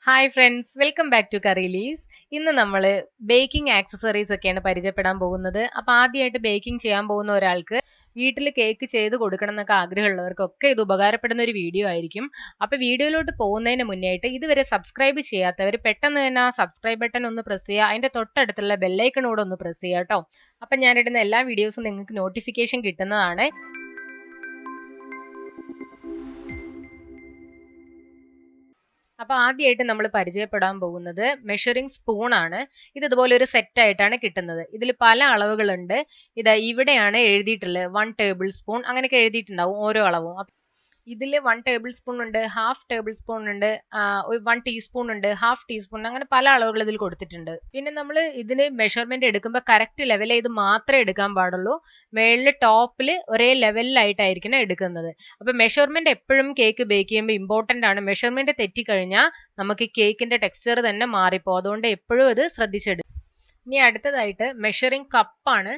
Hi friends, welcome back to Curryleaves. ഇന്ന് നമ്മൾ baking accessories ഒക്കെയാണ് പരിചയപ്പെടാൻ പോകുന്നത്. അപ്പോൾ ആദ്യമായിട്ട് ബേക്കിംഗ് ചെയ്യാൻ പോകുന്ന ഒരാൾക്ക് വീട്ടിൽ കേക്ക് ചെയ്ത് കൊടുക്കണം എന്നൊക്കെ ആഗ്രഹമുള്ളവർക്കൊക്കെ ഇത് ഉപകാരപ്പെടുന്ന ഒരു വീഡിയോ ആയിരിക്കും. അപ്പോൾ വീഡിയോയിലോട്ട് പോകുന്നതിന് മുന്നേയായിട്ട് ഇതുവരെ സബ്സ്ക്രൈബ് ചെയ്യാത്തവർ പെട്ടെന്ന് തന്നെ ആ സബ്സ്ക്രൈബ് ബട്ടൺ ഒന്ന് പ്രസ് ചെയ്യുക, അതിൻ്റെ തൊട്ടടുത്തുള്ള ബെല്ലൈക്കണോട് ഒന്ന് പ്രസ് ചെയ്യുക കേട്ടോ. അപ്പം ഞാനിടുന്ന എല്ലാ വീഡിയോസും നിങ്ങൾക്ക് നോട്ടിഫിക്കേഷൻ കിട്ടുന്നതാണ്. അപ്പോൾ ആദ്യമായിട്ട് നമ്മൾ പരിചയപ്പെടാൻ പോകുന്നത് മെഷറിംഗ് സ്പൂൺ ആണ്. ഇത് ഇതുപോലെ ഒരു സെറ്റ് ആയിട്ടാണ് കിട്ടുന്നത്. ഇതിൽ പല അളവുകളുണ്ട്. ഇവിടെയാണ് എഴുതിയിട്ടുള്ളത് 1 ടേബിൾ സ്പൂൺ അങ്ങനെയൊക്കെ എഴുതിയിട്ടുണ്ടാവും ഓരോ അളവും. ഇതിൽ 1 ടേബിൾ സ്പൂൺ ഉണ്ട്, ഹാഫ് ടേബിൾ സ്പൂൺ ഉണ്ട്, 1 ടീസ്പൂൺ ഉണ്ട്, ഹാഫ് ടീസ്പൂൺ, അങ്ങനെ പല അളവുകൾ ഇതിൽ കൊടുത്തിട്ടുണ്ട്. പിന്നെ നമ്മൾ ഇതിന് മെഷർമെന്റ് എടുക്കുമ്പോൾ കറക്റ്റ് ലെവൽ ചെയ്ത് മാത്രമേ എടുക്കാൻ പാടുള്ളൂ. മേളിൽ ടോപ്പിൽ ഒരേ ലെവലിലായിട്ടായിരിക്കണം എടുക്കുന്നത്. അപ്പൊ മെഷർമെന്റ് എപ്പോഴും കേക്ക് ബേക്ക് ചെയ്യുമ്പോൾ ഇമ്പോർട്ടന്റ് ആണ്. മെഷർമെന്റ് തെറ്റിക്കഴിഞ്ഞാൽ നമുക്ക് കേക്കിന്റെ ടെക്സ്ചർ തന്നെ മാറിപ്പോ. അതുകൊണ്ട് എപ്പോഴും ഇത് ശ്രദ്ധിച്ചെടുക്കും. ഇനി അടുത്തതായിട്ട് മെഷറിംഗ് കപ്പാണ്.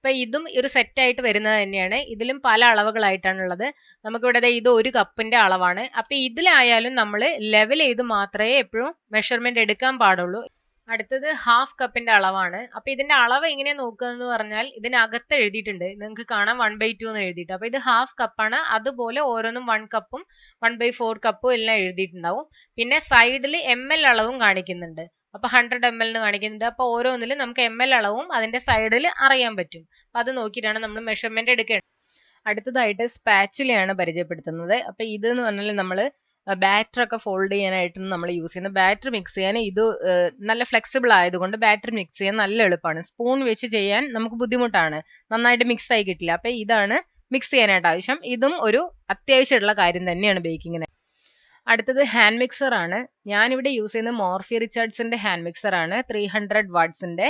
അപ്പൊ ഇതും ഒരു സെറ്റ് ആയിട്ട് വരുന്നത് തന്നെയാണ്. ഇതിലും പല അളവുകളായിട്ടാണുള്ളത്. നമുക്കിവിടെ ഇത് 1 കപ്പിന്റെ അളവാണ്. അപ്പൊ ഇതിലായാലും നമ്മൾ ലെവൽ ചെയ്ത് മാത്രമേ എപ്പോഴും മെഷർമെന്റ് എടുക്കാൻ പാടുള്ളൂ. അടുത്തത് ഹാഫ് കപ്പിന്റെ അളവാണ്. അപ്പൊ ഇതിന്റെ അളവ് എങ്ങനെയാ നോക്കുക എന്ന് പറഞ്ഞാൽ ഇതിനകത്ത് എഴുതിയിട്ടുണ്ട്, നിങ്ങൾക്ക് കാണാം 1/2 എന്ന് എഴുതിയിട്ട്. അപ്പൊ ഇത് ഹാഫ് കപ്പാണ്. അതുപോലെ ഓരോന്നും 1 കപ്പും 1/4 കപ്പും എല്ലാം എഴുതിയിട്ടുണ്ടാവും. പിന്നെ സൈഡിൽ ml അളവും കാണിക്കുന്നുണ്ട്. അപ്പൊ 100 ml എന്ന് കാണിക്കുന്നുണ്ട്. അപ്പൊ ഓരോന്നിലും നമുക്ക് ml അളവും അതിന്റെ സൈഡിൽ അറിയാൻ പറ്റും. അപ്പൊ അത് നോക്കിയിട്ടാണ് നമ്മൾ മെഷർമെന്റ് എടുക്കേണ്ടത്. അടുത്തതായിട്ട് സ്പാച്ചുലയാണ് പരിചയപ്പെടുത്തുന്നത്. അപ്പൊ ഇത് എന്ന് പറഞ്ഞാൽ നമ്മൾ ബാറ്റർ ഒക്കെ ഫോൾഡ് ചെയ്യാനായിട്ടാണ് നമ്മൾ യൂസ് ചെയ്യുന്നത്. ബാറ്റർ മിക്സ് ചെയ്യാൻ ഇത് നല്ല ഫ്ലെക്സിബിൾ ആയതുകൊണ്ട് ബാറ്റർ മിക്സ് ചെയ്യാൻ നല്ല എളുപ്പമാണ്. സ്പൂൺ വെച്ച് ചെയ്യാൻ നമുക്ക് ബുദ്ധിമുട്ടാണ്, നന്നായിട്ട് മിക്സ് ആയി കിട്ടില്ല. അപ്പൊ ഇതാണ് മിക്സ് ചെയ്യാനായിട്ട് ആവശ്യം. ഇതും ഒരു അത്യാവശ്യമുള്ള കാര്യം തന്നെയാണ് ബേക്കിങ്ങിന്. അടുത്തത് ഹാൻഡ് മിക്സർ ആണ്. ഞാനിവിടെ യൂസ് ചെയ്യുന്നത് മോർഫി റിച്ചാർഡ്സിന്റെ ഹാൻഡ് മിക്സർ ആണ്, 300 വാട്ട്സിന്റെ.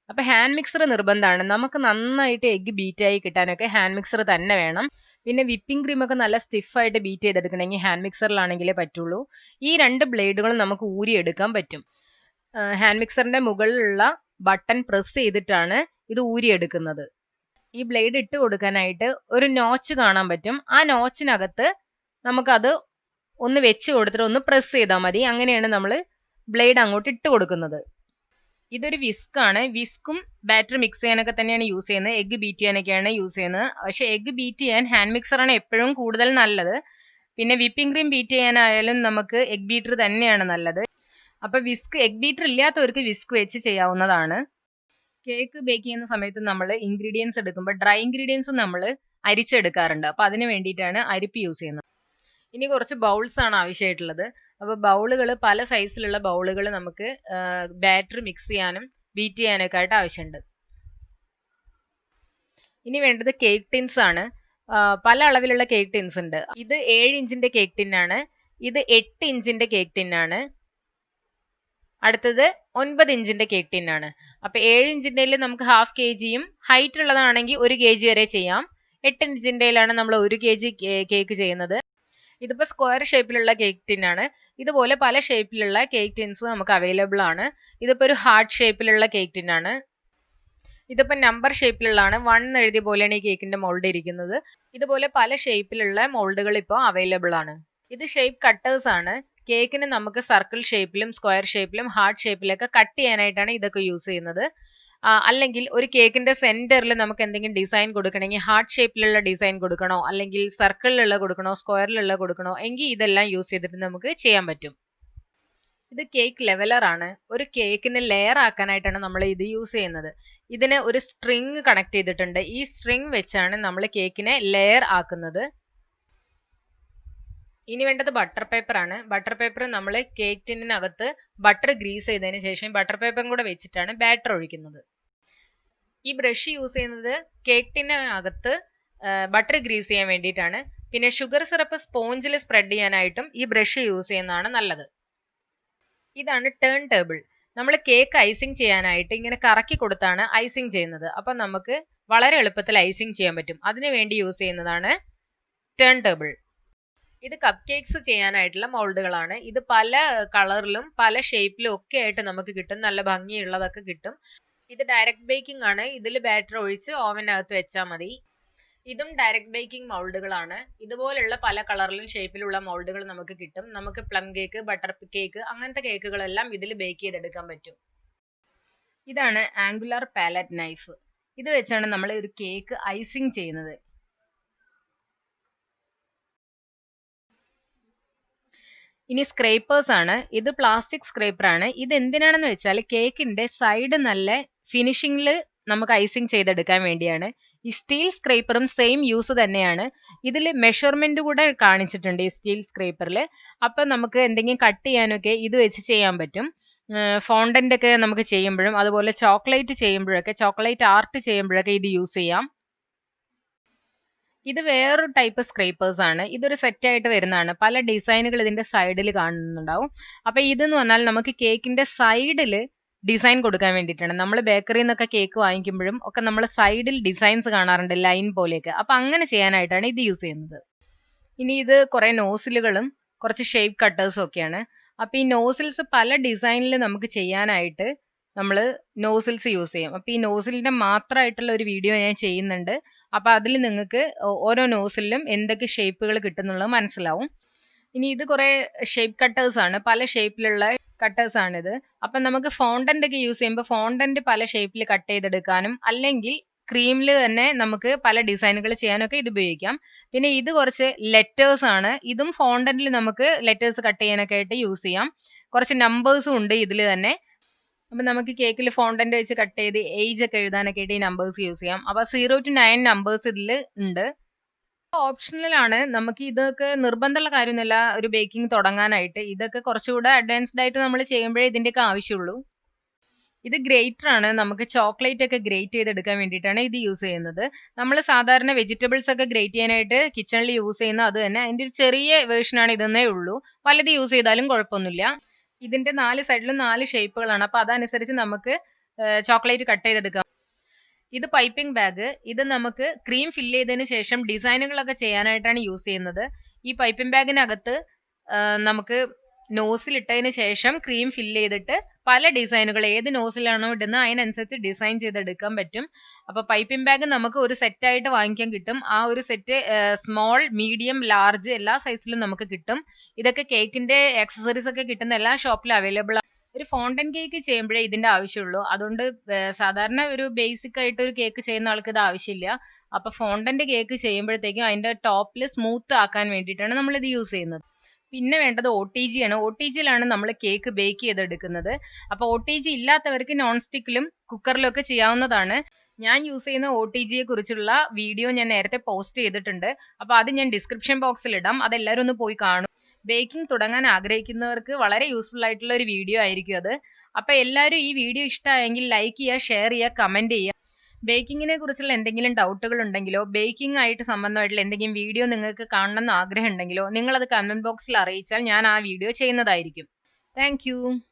അപ്പൊ ഹാൻഡ് മിക്സർ നിർബന്ധമാണ്. നമുക്ക് നന്നായിട്ട് എഗ്ഗ് ബീറ്റ് ആയി കിട്ടാനൊക്കെ ഹാൻഡ് മിക്സർ തന്നെ വേണം. പിന്നെ വിപ്പിംഗ് ക്രീം ഒക്കെ നല്ല സ്റ്റിഫായിട്ട് ബീറ്റ് ചെയ്തെടുക്കണമെങ്കിൽ ഹാൻഡ് മിക്സറിലാണെങ്കിലേ പറ്റുള്ളൂ. ഈ 2 ബ്ലേഡുകളും നമുക്ക് ഊരിയെടുക്കാൻ പറ്റും. ഹാൻഡ് മിക്സറിന്റെ മുകളിലുള്ള ബട്ടൺ പ്രസ് ചെയ്തിട്ടാണ് ഇത് ഊരിയെടുക്കുന്നത്. ഈ ബ്ലേഡ് ഇട്ട് കൊടുക്കാനായിട്ട് ഒരു നോച്ച് കാണാൻ പറ്റും. ആ നോച്ചിനകത്ത് നമുക്കത് ഒന്ന് വെച്ച് കൊടുത്തിട്ട് ഒന്ന് പ്രസ് ചെയ്താൽ മതി. അങ്ങനെയാണ് നമ്മൾ ബ്ലേഡ് അങ്ങോട്ട് ഇട്ട് കൊടുക്കുന്നത്. ഇതൊരു വിസ്ക് ആണ്. വിസ്കും ബാറ്റർ മിക്സ് ചെയ്യാനൊക്കെ തന്നെയാണ് യൂസ് ചെയ്യുന്നത്. എഗ്ഗ് ബീറ്റ് ചെയ്യാനൊക്കെയാണ് യൂസ് ചെയ്യുന്നത്. പക്ഷെ എഗ്ഗ് ബീറ്റ് ചെയ്യാൻ ഹാൻഡ് മിക്സർ ആണ് എപ്പോഴും കൂടുതൽ നല്ലത്. പിന്നെ വിപ്പിംഗ് ക്രീം ബീറ്റ് ചെയ്യാനായാലും നമുക്ക് എഗ് ബീറ്റർ തന്നെയാണ് നല്ലത്. അപ്പൊ എഗ് ബീറ്റർ ഇല്ലാത്തവർക്ക് വിസ്ക് വെച്ച് ചെയ്യാവുന്നതാണ്. കേക്ക് ബേക്ക് ചെയ്യുന്ന സമയത്ത് നമ്മൾ ഇൻഗ്രീഡിയൻസ് എടുക്കുമ്പോൾ ഡ്രൈ ഇൻഗ്രീഡിയൻസ് നമ്മൾ അരിച്ചെടുക്കാറുണ്ട്. അപ്പൊ അതിന് വേണ്ടിയിട്ടാണ് അരിപ്പ് യൂസ് ചെയ്യുന്നത്. ഇനി കുറച്ച് ബൗൾസ് ആണ് ആവശ്യമായിട്ടുള്ളത്. അപ്പൊ ബൗളുകൾ പല സൈസിലുള്ള ബൗളുകൾ നമുക്ക് ബാറ്റർ മിക്സ് ചെയ്യാനും ബീറ്റ് ചെയ്യാനൊക്കെ ആയിട്ട് ആവശ്യമുണ്ട്. ഇനി വേണ്ടത് കേക്ക് ടിൻസ് ആണ്. പല അളവിലുള്ള കേക്ക് ടിൻസ് ഉണ്ട്. ഇത് 7 ഇഞ്ചിന്റെ കേക്ക് ടിന്നാണ്. ഇത് 8 ഇഞ്ചിന്റെ കേക്ക് ടിന്നാണ്. അടുത്തത് 9 ഇഞ്ചിന്റെ കേക്ക് ടിന്നാണ്. അപ്പൊ 7 ഇഞ്ചിന്റെ നമുക്ക് ഹാഫ് kgയും ഹൈറ്റ് ഉള്ളതാണെങ്കിൽ 1 kg വരെ ചെയ്യാം. 8 ഇഞ്ചിന്റെയിലാണ് നമ്മൾ 1 kg കേക്ക് ചെയ്യുന്നത്. ഇതിപ്പോ സ്ക്വയർ ഷേപ്പിലുള്ള കേക്ക് ടിന്നാണ്. ഇതുപോലെ പല ഷേപ്പിലുള്ള കേക്ക് ടിൻസ് നമുക്ക് അവൈലബിൾ ആണ്. ഇതിപ്പോ ഒരു ഹാർട്ട് ഷേപ്പിലുള്ള കേക്ക് ടിന്നാണ്. ഇതിപ്പോ നമ്പർ ഷേപ്പിലുള്ളതാണ്. 1 എഴുതിയ പോലെയാണ് ഈ കേക്കിന്റെ മോൾഡ് ഇരിക്കുന്നത്. ഇതുപോലെ പല ഷേപ്പിലുള്ള മോൾഡുകൾ ഇപ്പോൾ അവൈലബിൾ ആണ്. ഇത് ഷേപ്പ് കട്ടേഴ്സ് ആണ്. കേക്കിന് നമുക്ക് സർക്കിൾ ഷേപ്പിലും സ്ക്വയർ ഷേപ്പിലും ഹാർട്ട് ഷേപ്പിലൊക്കെ കട്ട് ചെയ്യാനായിട്ടാണ് ഇതൊക്കെ യൂസ് ചെയ്യുന്നത്. അല്ലെങ്കിൽ ഒരു കേക്കിന്റെ സെന്ററിൽ നമുക്ക് എന്തെങ്കിലും ഡിസൈൻ കൊടുക്കണമെങ്കിൽ ഹാർട്ട് ഷേപ്പിലുള്ള ഡിസൈൻ കൊടുക്കണോ, അല്ലെങ്കിൽ സർക്കിളിലുള്ള കൊടുക്കണോ, സ്ക്വയറിലുള്ള കൊടുക്കണോ, എങ്കിൽ ഇതെല്ലാം യൂസ് ചെയ്തിട്ട് നമുക്ക് ചെയ്യാൻ പറ്റും. ഇത് കേക്ക് ലെവലർ ആണ്. ഒരു കേക്കിന് ലെയർ ആക്കാനായിട്ടാണ് നമ്മൾ ഇത് യൂസ് ചെയ്യുന്നത്. ഇതിന് ഒരു സ്ട്രിങ് കണക്ട് ചെയ്തിട്ടുണ്ട്. ഈ സ്ട്രിങ് വെച്ചാണ് നമ്മൾ കേക്കിനെ ലെയർ ആക്കുന്നത്. ഇനി വേണ്ടത് ബട്ടർ പേപ്പർ ആണ്. ബട്ടർ പേപ്പർ നമ്മൾ കേക്ക് ടിന്നിനകത്ത് ബട്ടർ ഗ്രീസ് ചെയ്തതിന് ശേഷം ബട്ടർ പേപ്പറും കൂടെ വെച്ചിട്ടാണ് ബാറ്റർ ഒഴിക്കുന്നത്. ഈ ബ്രഷ് യൂസ് ചെയ്യുന്നത് കേക്ക് ടിന്നിനകത്ത് ബട്ടർ ഗ്രീസ് ചെയ്യാൻ വേണ്ടിയിട്ടാണ്. പിന്നെ ഷുഗർ സിറപ്പ് സ്പോഞ്ചിൽ സ്പ്രെഡ് ചെയ്യാനായിട്ടും ഈ ബ്രഷ് യൂസ് ചെയ്യുന്നതാണ് നല്ലത്. ഇതാണ് ടേൺ ടേബിൾ. നമ്മൾ കേക്ക് ഐസിങ് ചെയ്യാനായിട്ട് ഇങ്ങനെ കറക്കി കൊടുത്താണ് ഐസിങ് ചെയ്യുന്നത്. അപ്പൊ നമുക്ക് വളരെ എളുപ്പത്തിൽ ഐസിങ് ചെയ്യാൻ പറ്റും. അതിനു വേണ്ടി യൂസ് ചെയ്യുന്നതാണ് ടേൺ ടേബിൾ. ഇത് കപ്പ് കേക്ക്സ് ചെയ്യാനായിട്ടുള്ള മോൾഡുകളാണ്. ഇത് പല കളറിലും പല ഷേപ്പിലും ഒക്കെ ആയിട്ട് നമുക്ക് കിട്ടും. നല്ല ഭംഗിയുള്ളതൊക്കെ കിട്ടും. ഇത് ഡയറക്റ്റ് ബേക്കിംഗ് ആണ്. ഇതിൽ ബാറ്റർ ഒഴിച്ച് ഓവനകത്ത് വെച്ചാൽ മതി. ഇതും ഡയറക്റ്റ് ബേക്കിംഗ് മൗൾഡുകളാണ്. ഇതുപോലുള്ള പല കളറിലും ഷേപ്പിലുള്ള മൗൾഡുകൾ നമുക്ക് കിട്ടും. നമുക്ക് പ്ലം കേക്ക്, ബട്ടർ കേക്ക് അങ്ങനത്തെ കേക്കുകളെല്ലാം ഇതിൽ ബേക്ക് ചെയ്തെടുക്കാൻ പറ്റും. ഇതാണ് ആംഗുലാർ പാലറ്റ് നൈഫ്. ഇത് വെച്ചാണ് നമ്മൾ ഒരു കേക്ക് ഐസിങ് ചെയ്യുന്നത്. ഇനി സ്ക്രേപ്പേഴ്സ് ആണ്. ഇത് പ്ലാസ്റ്റിക് സ്ക്രേപ്പർ ആണ്. ഇത് എന്തിനാണെന്ന് വെച്ചാൽ കേക്കിന്റെ സൈഡ് നല്ല ഫിനിഷിംഗിൽ നമുക്ക് ഐസിങ് ചെയ്തെടുക്കാൻ വേണ്ടിയാണ്. ഈ സ്റ്റീൽ സ്ക്രേപ്പറും സെയിം യൂസ് തന്നെയാണ്. ഇതിൽ മെഷർമെന്റ് കൂടെ കാണിച്ചിട്ടുണ്ട് ഈ സ്റ്റീൽ സ്ക്രേപ്പറിൽ. അപ്പൊ നമുക്ക് എന്തെങ്കിലും കട്ട് ചെയ്യാനൊക്കെ ഇത് വെച്ച് ചെയ്യാൻ പറ്റും. ഫോണ്ടന്റ് ഒക്കെ നമുക്ക് ചെയ്യുമ്പോഴും അതുപോലെ ചോക്ലേറ്റ് ചെയ്യുമ്പോഴൊക്കെ, ചോക്ലേറ്റ് ആർട്ട് ചെയ്യുമ്പോഴൊക്കെ ഇത് യൂസ് ചെയ്യാം. ഇത് വേറൊരു ടൈപ്പ് സ്ക്രേപ്പേഴ്സ് ആണ്. ഇതൊരു സെറ്റ് ആയിട്ട് വരുന്നതാണ്. പല ഡിസൈനുകൾ ഇതിന്റെ സൈഡിൽ കാണുന്നുണ്ടാവും. അപ്പൊ ഇതെന്ന് പറഞ്ഞാൽ നമുക്ക് കേക്കിന്റെ സൈഡിൽ ഡിസൈൻ കൊടുക്കാൻ വേണ്ടിയിട്ടാണ്. നമ്മൾ ബേക്കറിയിൽ നിന്നൊക്കെ കേക്ക് വാങ്ങിക്കുമ്പോഴും ഒക്കെ നമ്മൾ സൈഡിൽ ഡിസൈൻസ് കാണാറുണ്ട്, ലൈൻ പോലെയൊക്കെ. അപ്പൊ അങ്ങനെ ചെയ്യാനായിട്ടാണ് ഇത് യൂസ് ചെയ്യുന്നത്. ഇനി ഇത് കുറെ നോസിലുകളും കുറച്ച് ഷേപ്പ് കട്ടേഴ്സും ഒക്കെയാണ്. അപ്പൊ ഈ നോസിൽസ് പല ഡിസൈനിൽ നമുക്ക് ചെയ്യാനായിട്ട് നമ്മൾ നോസിൽസ് യൂസ് ചെയ്യും. അപ്പൊ ഈ നോസിലിന്റെ മാത്രമായിട്ടുള്ള ഒരു വീഡിയോ ഞാൻ ചെയ്യുന്നുണ്ട്. അപ്പൊ അതിൽ നിങ്ങൾക്ക് ഓരോ നോസിലും എന്തൊക്കെ ഷേപ്പുകൾ കിട്ടുന്നുള്ളത് മനസ്സിലാവും. ഇനി ഇത് കുറെ ഷേപ്പ് കട്ടേഴ്സ് ആണ്. പല ഷേപ്പിലുള്ള കട്ടേഴ്സ് ആണിത്. അപ്പൊ നമുക്ക് ഫോണ്ടന്റ് ഒക്കെ യൂസ് ചെയ്യുമ്പോൾ ഫോണ്ടന്റ് പല ഷേപ്പിൽ കട്ട് ചെയ്തെടുക്കാനും അല്ലെങ്കിൽ ക്രീമിൽ തന്നെ നമുക്ക് പല ഡിസൈനുകൾ ചെയ്യാനൊക്കെ ഇത് ഉപയോഗിക്കാം. പിന്നെ ഇത് കുറച്ച് ലെറ്റേഴ്സ് ആണ്. ഇതും ഫോണ്ടന്റിൽ നമുക്ക് ലെറ്റേഴ്സ് കട്ട് ചെയ്യാനൊക്കെ ആയിട്ട് യൂസ് ചെയ്യാം. കുറച്ച് നമ്പേഴ്സും ഉണ്ട് ഇതിൽ തന്നെ. അപ്പൊ നമുക്ക് കേക്കിൽ ഫോണ്ടന്റ് വെച്ച് കട്ട് ചെയ്ത് ഏജ് ഒക്കെ എഴുതാനൊക്കെ ആയിട്ട് ഈ നമ്പേഴ്സ് യൂസ് ചെയ്യാം. അപ്പൊ 0 to 9 നമ്പേഴ്സ് ഇതിൽ ഉണ്ട്. ഓപ്ഷണൽ ആണ്. നമുക്ക് ഇതൊക്കെ നിർബന്ധമുള്ള കാര്യമൊന്നുമല്ല ഒരു ബേക്കിംഗ് തുടങ്ങാനായിട്ട്. ഇതൊക്കെ കുറച്ചുകൂടെ അഡ്വാൻസ്ഡ് ആയിട്ട് നമ്മൾ ചെയ്യുമ്പോഴേ ഇതിന്റെയൊക്കെ ആവശ്യമുള്ളൂ. ഇത് ഗ്രേറ്റർ ആണ്. നമുക്ക് ചോക്ലേറ്റ് ഒക്കെ ഗ്രേറ്റ് ചെയ്തെടുക്കാൻ വേണ്ടിയിട്ടാണ് ഇത് യൂസ് ചെയ്യുന്നത്. നമ്മൾ സാധാരണ വെജിറ്റബിൾസ് ഒക്കെ ഗ്രേറ്റ് ചെയ്യാനായിട്ട് കിച്ചണിൽ യൂസ് ചെയ്യുന്ന അത് തന്നെ. അതിന്റെ ഒരു ചെറിയ വേർഷൻ ആണ് ഇതെന്നേ ഉള്ളൂ. വലുത് യൂസ് ചെയ്താലും കുഴപ്പമൊന്നുമില്ല. ഇതിന്റെ 4 സൈഡിലും 4 ഷേപ്പുകളാണ്. അപ്പൊ അതനുസരിച്ച് നമുക്ക് ചോക്ലേറ്റ് കട്ട് ചെയ്തെടുക്കാം. ഇത് പൈപ്പിംഗ് ബാഗ്. ഇത് നമുക്ക് ക്രീം ഫില്ല് ചെയ്തതിന് ശേഷം ഡിസൈനുകളൊക്കെ ചെയ്യാനായിട്ടാണ് യൂസ് ചെയ്യുന്നത്. ഈ പൈപ്പിംഗ് ബാഗിനകത്ത് നമുക്ക് നോസിൽ ഇട്ടതിന് ശേഷം ക്രീം ഫില്ല് ചെയ്തിട്ട് പല ഡിസൈനുകൾ ഏത് നോസിലാണോ ഇടുന്നത് അതിനനുസരിച്ച് ഡിസൈൻ ചെയ്തെടുക്കാൻ പറ്റും. അപ്പൊ പൈപ്പിംഗ് ബാഗ് നമുക്ക് ഒരു സെറ്റ് ആയിട്ട് വാങ്ങിക്കാൻ കിട്ടും. ആ ഒരു സെറ്റ് സ്മോൾ, മീഡിയം, ലാർജ് എല്ലാ സൈസിലും നമുക്ക് കിട്ടും. ഇതൊക്കെ കേക്കിന്റെ ആക്സസറീസ് ഒക്കെ കിട്ടുന്ന എല്ലാ ഷോപ്പിലും അവൈലബിൾ ആണ്. ഒരു ഫോണ്ടൻ കേക്ക് ചെയ്യുമ്പോഴേ ഇതിന്റെ ആവശ്യമുള്ളൂ. അതുകൊണ്ട് സാധാരണ ഒരു ബേസിക് ആയിട്ട് ഒരു കേക്ക് ചെയ്യുന്ന ആൾക്ക് ഇത് ആവശ്യമില്ല. അപ്പൊ ഫോണ്ടന്റ് കേക്ക് ചെയ്യുമ്പോഴത്തേക്കും അതിന്റെ ടോപ്പിൽ സ്മൂത്ത് ആക്കാൻ വേണ്ടിയിട്ടാണ് നമ്മൾ ഇത് യൂസ് ചെയ്യുന്നത്. പിന്നെ വേണ്ടത് OTG ആണ്. OTGയിലാണ് നമ്മൾ കേക്ക് ബേക്ക് ചെയ്തെടുക്കുന്നത്. അപ്പൊ OTG ഇല്ലാത്തവർക്ക് നോൺ സ്റ്റിക്കിലും കുക്കറിലും ഒക്കെ ചെയ്യാവുന്നതാണ്. ഞാൻ യൂസ് ചെയ്യുന്ന OTGയെ കുറിച്ചുള്ള വീഡിയോ ഞാൻ നേരത്തെ പോസ്റ്റ് ചെയ്തിട്ടുണ്ട്. അപ്പൊ അത് ഞാൻ ഡിസ്ക്രിപ്ഷൻ ബോക്സിൽ ഇടാം. അതെല്ലാവരും ഒന്ന് പോയി കാണും. ബേക്കിംഗ് തുടങ്ങാൻ ആഗ്രഹിക്കുന്നവർക്ക് വളരെ യൂസ്ഫുൾ ആയിട്ടുള്ള ഒരു വീഡിയോ ആയിരിക്കും അത്. അപ്പൊ എല്ലാവരും ഈ വീഡിയോ ഇഷ്ടമായെങ്കിൽ ലൈക്ക് ചെയ്യുക, ഷെയർ ചെയ്യുക, കമന്റ് ചെയ്യുക. ബേക്കിങ്ങിനെ കുറിച്ചുള്ള എന്തെങ്കിലും ഡൗട്ടുകൾ ഉണ്ടെങ്കിലോ ബേക്കിംഗ് ആയിട്ട് സംബന്ധമായിട്ടുള്ള എന്തെങ്കിലും വീഡിയോ നിങ്ങൾക്ക് കാണണമെന്ന് ആഗ്രഹം ഉണ്ടെങ്കിലോ നിങ്ങൾ അത് കമന്റ് ബോക്സിൽ അറിയിച്ചാൽ ഞാൻ ആ വീഡിയോ ചെയ്യുന്നതായിരിക്കും. താങ്ക്